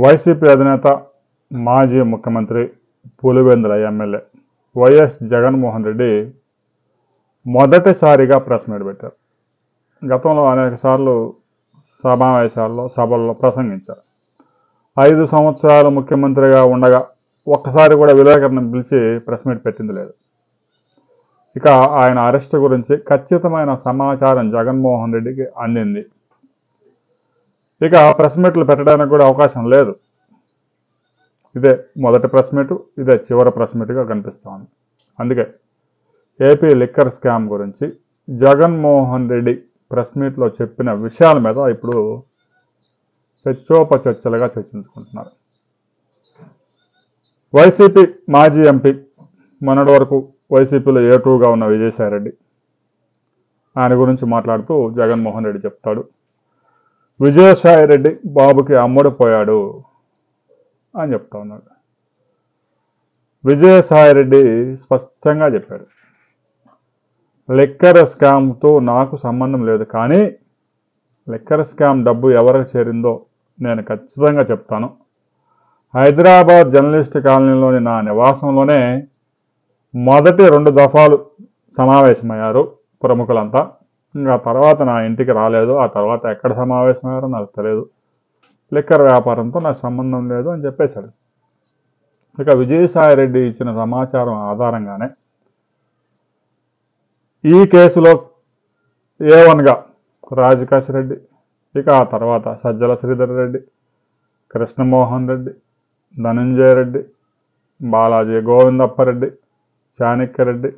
YCP అధినేత మాజీ ముఖ్యమంత్రి పులివెందుల ఎమ్మెల్యే వైఎస్ జగన్మోహన్ రెడ్డి మొదటిసారిగా ప్రెస్ మీట్ పెట్టారు. గతంలో అనేక సార్లు సమావేశాల్లో సభల్లో ప్రసంగించారు. 5 సంవత్సరాలు ముఖ్యమంత్రిగా ఉండగా ఒక్కసారి కూడా విలేకరులను పిలిచి ప్రెస్ మీట్ పెట్టింది లేదు. ఇక ఆయన అరెస్ట్ గురించి ఖచ్చితమైన సమాచారం జగన్మోహన్ రెడ్డికి అందింది. ఇక ప్రెస్ మీట్లు పెట్టడానికి కూడా అవకాశం లేదు. ఇదే మొదటి ప్రెస్ మీటు, ఇదే చివరి ప్రెస్ మీట్గా కనిపిస్తూ ఉంది. అందుకే ఏపీ లిక్కర్ స్కామ్ గురించి జగన్మోహన్ రెడ్డి ప్రెస్ మీట్లో చెప్పిన విషయాల మీద ఇప్పుడు చర్చోపచర్చలుగా చర్చించుకుంటున్నారు. వైసీపీ మాజీ ఎంపీ, మొన్నటి వరకు వైసీపీలో A2గా ఉన్న విజయసాయిరెడ్డి, ఆయన గురించి మాట్లాడుతూ జగన్మోహన్ రెడ్డి చెప్తాడు, విజయసాయిరెడ్డి బాబుకి అమ్ముడుపోయాడు అని చెప్తా ఉన్నాడు. విజయసాయిరెడ్డి స్పష్టంగా చెప్పాడు, లిక్కర్ స్కామ్తో నాకు సంబంధం లేదు, కానీ లిక్కర్ స్కామ్ డబ్బు ఎవరికి చేరిందో నేను ఖచ్చితంగా చెప్తాను. హైదరాబాద్ జర్నలిస్ట్ కాలనీలోని నా నివాసంలోనే మొదటి 2 దఫాలు సమావేశమయ్యారు ప్రముఖులంతా. ఇంకా తర్వాత నా ఇంటికి రాలేదు. ఆ తర్వాత ఎక్కడ సమావేశమయ్యారో నాకు తెలియదు. లిక్కర్ వ్యాపారంతో నాకు సంబంధం లేదు అని చెప్పేశాడు. ఇక విజయసాయిరెడ్డి ఇచ్చిన సమాచారం ఆధారంగానే ఈ కేసులో A1గా రాజకాశి రెడ్డి, ఇక ఆ తర్వాత సజ్జల శ్రీధర్ రెడ్డి, కృష్ణమోహన్ రెడ్డి, ధనంజయ రెడ్డి, బాలాజీ గోవిందప్పరెడ్డి, చాణక్యరెడ్డి,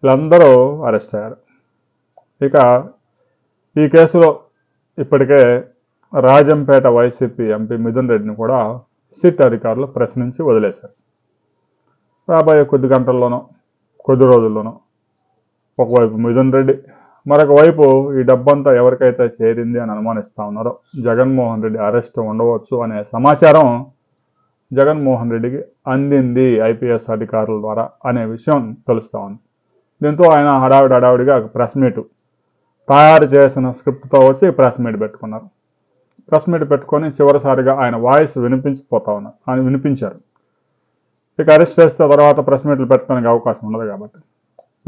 వీళ్ళందరూ అరెస్ట్ అయ్యారు. ఇక ఈ కేసులో ఇప్పటికే రాజంపేట వైసీపీ ఎంపీ మిథున్ రెడ్డిని కూడా సిట్ అధికారులు ప్రశ్నించి వదిలేశారు. రాబోయే కొద్ది గంటల్లోనో కొద్ది రోజుల్లోనో ఒకవైపు మిథున్ రెడ్డి, మరొక వైపు ఈ డబ్బంతా ఎవరికైతే చేరింది అని అనుమానిస్తూ ఉన్నారో జగన్మోహన్ రెడ్డి అరెస్ట్ ఉండవచ్చు అనే సమాచారం జగన్మోహన్ రెడ్డికి అందింది ఐపీఎస్ అధికారుల ద్వారా అనే విషయం తెలుస్తూ ఉంది. దీంతో ఆయన హడావిడిగా ప్రెస్ మీట్ తయారు చేసిన స్క్రిప్ట్తో వచ్చి ప్రెస్ మీట్ పెట్టుకున్నారు. ప్రెస్ మీట్ పెట్టుకొని చివరిసారిగా ఆయన వాయిస్ వినిపించారు. ఇక అరెస్ట్ చేస్తే తర్వాత ప్రెస్ మీట్లు పెట్టడానికి అవకాశం ఉండదు కాబట్టి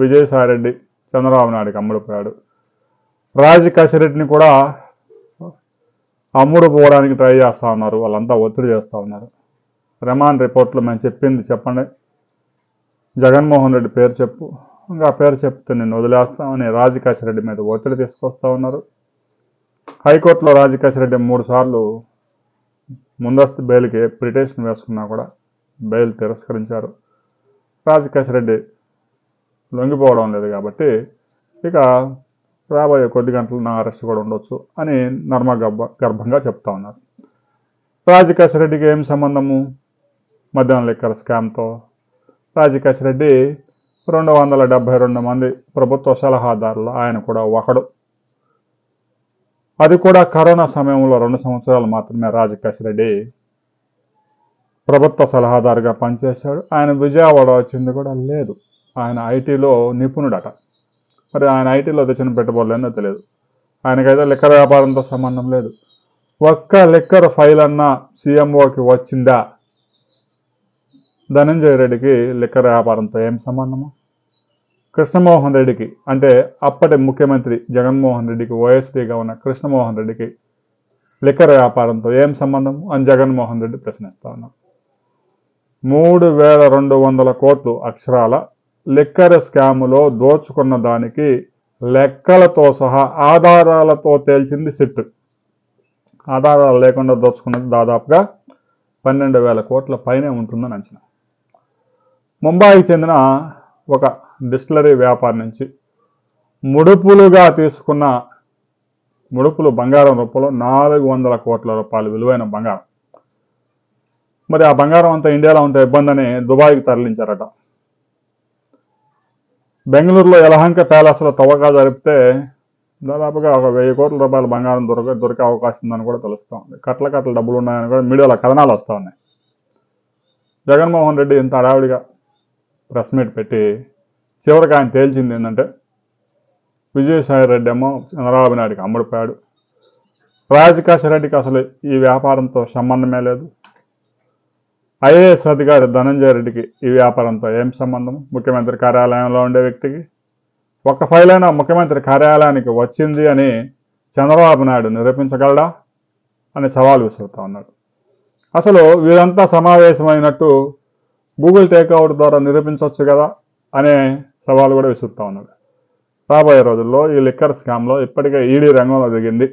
విజయసాయిరెడ్డి చంద్రబాబు నాయుడికి అమ్ముడుపోయాడు. రాజకాశి రెడ్డిని కూడా అమ్ముడు పోవడానికి ట్రై చేస్తూ ఉన్నారు. వాళ్ళంతా ఒత్తిడి చేస్తూ ఉన్నారు. రిమాండ్ రిపోర్ట్లు మేము చెప్పింది చెప్పండి, జగన్మోహన్ రెడ్డి పేరు చెప్పు, ఇంకా పేరు చెప్తే నిన్ను వదిలేస్తామని రాజకాశి రెడ్డి మీద ఒత్తిడి తీసుకొస్తూ ఉన్నారు. హైకోర్టులో రాజకాశి రెడ్డి 3 సార్లు ముందస్తు బెయిల్కి పిటిషన్ వేసుకున్నా కూడా బెయిల్ తిరస్కరించారు. రాజకాశి రెడ్డి లొంగిపోవడం లేదు కాబట్టి ఇక రాబోయే కొద్ది గంటలు నా అరెస్ట్ కూడా ఉండొచ్చు అని గర్భంగా చెప్తా ఉన్నారు. రాజకాశి రెడ్డికి ఏం సంబంధము మద్యం లిక్కర్ స్కామ్తో? రాజకాశి రెడ్డి 272 మంది ప్రభుత్వ సలహాదారులు ఆయన కూడా ఒకడు. అది కూడా కరోనా సమయంలో 2 సంవత్సరాలు మాత్రమే రాజకాశి రెడ్డి ప్రభుత్వ సలహాదారుగా పనిచేశాడు. ఆయన విజయవాడ వచ్చింది కూడా లేదు. ఆయన ఐటీలో నిపుణుడట. మరి ఆయన ఐటీలో తెచ్చిన పెట్టుబడులు తెలియదు. ఆయనకైతే లిక్కర్ వ్యాపారంతో సంబంధం లేదు. ఒక్క లిక్కర్ ఫైల్ అన్నా సీఎంఓకి వచ్చిందా? ధనంజయ రెడ్డికి లిక్కర్ వ్యాపారంతో ఏం సంబంధము? కృష్ణమోహన్ రెడ్డికి, అంటే అప్పటి ముఖ్యమంత్రి జగన్మోహన్ రెడ్డికి ఓఎస్డీగా ఉన్న కృష్ణమోహన్ రెడ్డికి లిక్కర్ వ్యాపారంతో ఏం సంబంధం అని జగన్మోహన్ రెడ్డి ప్రశ్నిస్తా ఉన్నారు. 3200 కోట్లు అక్షరాల లిక్కర్ స్కాములో దోచుకున్న దానికి లెక్కలతో సహా ఆధారాలతో తేల్చింది సిట్. ఆధారాలు లేకుండా దోచుకున్నది దాదాపుగా 12,000 కోట్ల పైనే ఉంటుందని అంచనా. ముంబైకి చెందిన ఒక డిస్టిలరీ వ్యాపారి నుంచి ముడుపులుగా తీసుకున్న ముడుపులు బంగారం రూపంలో 400 కోట్ల రూపాయలు విలువైన బంగారం. మరి ఆ బంగారం అంతా ఇండియాలో ఉంటే ఇబ్బంది అని దుబాయ్కి తరలించారట. బెంగళూరులో యలహంక ప్యాలెస్లో తవ్వకా జరిపితే దాదాపుగా ఒక 1000 కోట్ల రూపాయల బంగారం దొరికే అవకాశం ఉందని కూడా తెలుస్తూ ఉంది. కట్ల డబ్బులు ఉన్నాయని కూడా మీడియాలో కథనాలు వస్తూ ఉన్నాయి. జగన్మోహన్ రెడ్డి ఇంత హడావిడిగా ప్రెస్ మీట్ పెట్టి చివరికి ఆయన తేల్చింది ఏంటంటే విజయసాయిరెడ్డి ఏమో చంద్రబాబు నాయుడికి అమ్ముడుపోయాడు, రాజకాశ రెడ్డికి అసలు ఈ వ్యాపారంతో సంబంధమే లేదు. ఐఏఎస్ అధికారి ధనంజయ రెడ్డికి ఈ వ్యాపారంతో ఏం సంబంధం? ముఖ్యమంత్రి కార్యాలయంలో ఉండే వ్యక్తికి ఒక్క ఫైల్ అయినా ముఖ్యమంత్రి కార్యాలయానికి వచ్చింది అని చంద్రబాబు నాయుడు నిరూపించగలడా అని సవాల్ విసురుతా ఉన్నాడు. అసలు వీరంతా సమావేశమైనట్టు గూగుల్ టేక్అవుట్ ద్వారా నిరూపించవచ్చు కదా అనే సవాల్ కూడా విసురుతా ఉన్నాడు. రాబోయే రోజుల్లో ఈ లిక్కర్ స్కామ్లో ఇప్పటికే ఈడీ రంగంలో దిగింది.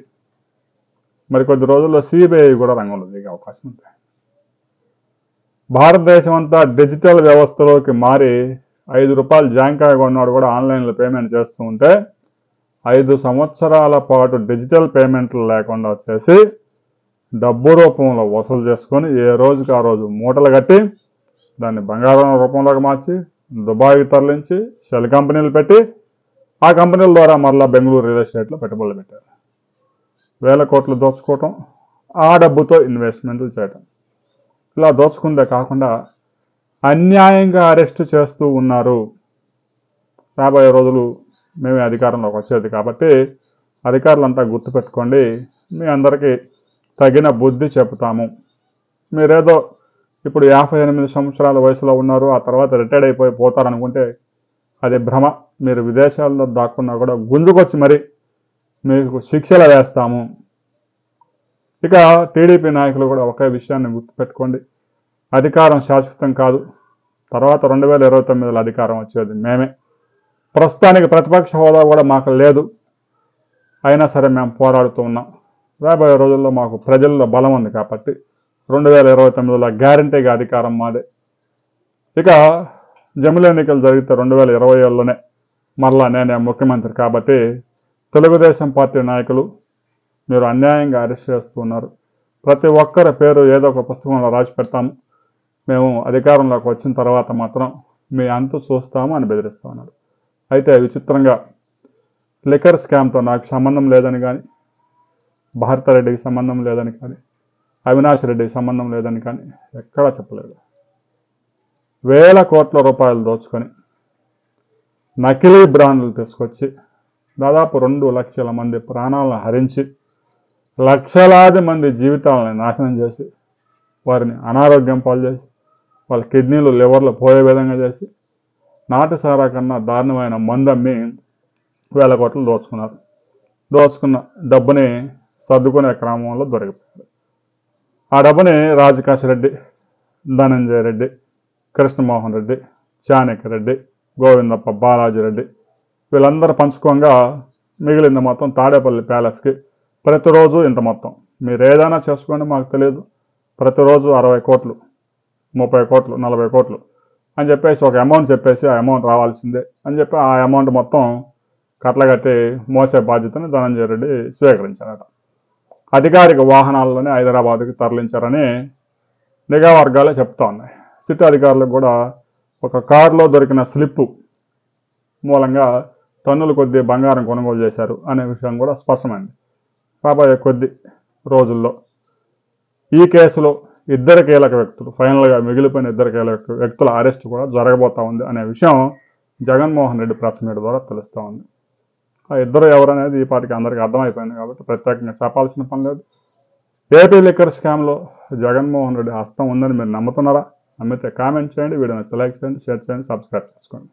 మరికొద్ది రోజుల్లో సిబిఐ కూడా రంగంలో దిగే అవకాశం ఉంది. భారతదేశం అంతా డిజిటల్ వ్యవస్థలోకి మారి ₹5 జాంకాయ కొన్నాడు కూడా ఆన్లైన్లో పేమెంట్ చేస్తూ ఉంటే 5 సంవత్సరాల పాటు డిజిటల్ పేమెంట్లు లేకుండా చేసి డబ్బు రూపంలో వసూలు చేసుకొని ఏ రోజుకి ఆ రోజు మూటలు కట్టి దాన్ని బంగారం రూపంలోకి మార్చి దుబాయ్కి తరలించి షెల్ కంపెనీలు పెట్టి ఆ కంపెనీల ద్వారా మరలా బెంగళూరు రియల్ ఎస్టేట్లో పెట్టుబడులు పెట్టారు. వేల కోట్లు దోచుకోవటం, ఆ డబ్బుతో ఇన్వెస్ట్మెంట్లు చేయటం, ఇలా దోచుకుందే కాకుండా అన్యాయంగా అరెస్టు చేస్తూ ఉన్నారు. రాబోయే రోజులు మేమే అధికారంలోకి వచ్చేది కాబట్టి అధికారులంతా గుర్తుపెట్టుకోండి, మీ అందరికీ తగిన బుద్ధి చెబుతాము. మీరేదో ఇప్పుడు 58 సంవత్సరాల వయసులో ఉన్నారు, ఆ తర్వాత రిటైర్డ్ అయిపోయి పోతారనుకుంటే అది భ్రమ. మీరు విదేశాల్లో దాక్కున్నా కూడా గుంజుకొచ్చి మరి మీకు శిక్షలు వేస్తాము. ఇక టీడీపీ నాయకులు కూడా ఒకే విషయాన్ని గుర్తుపెట్టుకోండి, అధికారం శాశ్వతం కాదు. తర్వాత 2029లో అధికారం వచ్చేది మేమే. ప్రస్తుతానికి ప్రతిపక్ష హోదా కూడా మాకు లేదు, అయినా సరే మేము పోరాడుతూ ఉన్నాం. రాబోయే రోజుల్లో మాకు ప్రజల్లో బలం ఉంది కాబట్టి 2029లో గ్యారంటీగా అధికారం మాదే. ఇక జమిలి ఎన్నికలు జరిగితే 2027లోనే మరలా నేనే ముఖ్యమంత్రి కాబట్టి తెలుగుదేశం పార్టీ నాయకులు మీరు అన్యాయంగా అరెస్ట్ చేస్తూ ఉన్నారు. ప్రతి ఒక్కరి పేరు ఏదో ఒక పుస్తకంలో రాసి పెడతాము, మేము అధికారంలోకి వచ్చిన తర్వాత మాత్రం మీ అంతు చూస్తాము అని బెదిరిస్తూ ఉన్నారు. అయితే విచిత్రంగా లిక్కర్ స్కామ్తో నాకు సంబంధం లేదని కానీ, భారతారెడ్డికి సంబంధం లేదని కానీ, అవినాష్ రెడ్డికి సంబంధం లేదని కానీ ఎక్కడా చెప్పలేదు. వేల కోట్ల రూపాయలు దోచుకొని నకిలీ బ్రాండ్లు తీసుకొచ్చి దాదాపు 2 లక్షల మంది ప్రాణాలను హరించి లక్షలాది మంది జీవితాలను నాశనం చేసి వారిని అనారోగ్యం పాలు చేసి వాళ్ళ కిడ్నీలు లివర్లు పోయే విధంగా చేసి నాటుసారా కన్నా దారుణమైన మందు అమ్మి వేల కోట్లు దోచుకున్నారు. దోచుకున్న డబ్బుని సర్దుకునే క్రమంలో దొరికిపోయారు. ఆ డబ్బుని రాజకాశ రెడ్డి, ధనంజయ రెడ్డి, కృష్ణమోహన్ రెడ్డి, చాణక్య రెడ్డి, గోవిందప్ప, బాలాజీ రెడ్డి వీళ్ళందరూ పంచుకోగా మిగిలింది మొత్తం తాడేపల్లి ప్యాలెస్కి ప్రతిరోజు ఇంత మొత్తం. మీరు ఏదైనా చేసుకోండి, మాకు తెలియదు. ప్రతిరోజు 60 కోట్లు, 30 కోట్లు, 40 కోట్లు అని చెప్పేసి ఒక అమౌంట్ చెప్పేసి ఆ అమౌంట్ రావాల్సిందే అని చెప్పి ఆ అమౌంట్ మొత్తం కట్టలగట్టి మోసే బాధ్యతని ధనంజయ రెడ్డి స్వీకరించారట. అధికారిక వాహనాల్లోనే హైదరాబాద్కి తరలించారని నిఘా వర్గాలే చెప్తా ఉన్నాయి. సిటీ అధికారులకు కూడా ఒక కారులో దొరికిన స్లిప్పు మూలంగా టన్నుల కొద్దీ బంగారం కొనుగోలు చేశారు అనే విషయం కూడా స్పష్టమైంది. రాబోయే కొద్ది రోజుల్లో ఈ కేసులో 2 కీలక వ్యక్తులు, ఫైనల్గా మిగిలిపోయిన 2 కీలక వ్యక్తుల అరెస్ట్ కూడా జరగబోతా ఉంది అనే విషయం జగన్మోహన్ రెడ్డి ప్రెస్ మీట్ ద్వారా తెలుస్తూ ఉంది. ఆ ఇద్దరు ఎవరనేది ఈ పాటికి అందరికీ అర్థమైపోయింది కాబట్టి ప్రత్యేకంగా చెప్పాల్సిన పని లేదు. ఏపీ లిక్కర్ స్కామ్లో జగన్మోహన్ రెడ్డి హస్తం ఉందని మీరు నమ్ముతున్నారా? నమ్మితే కామెంట్ చేయండి, వీడియోని లైక్ చేయండి, షేర్ చేయండి, సబ్స్క్రైబ్ చేసుకోండి.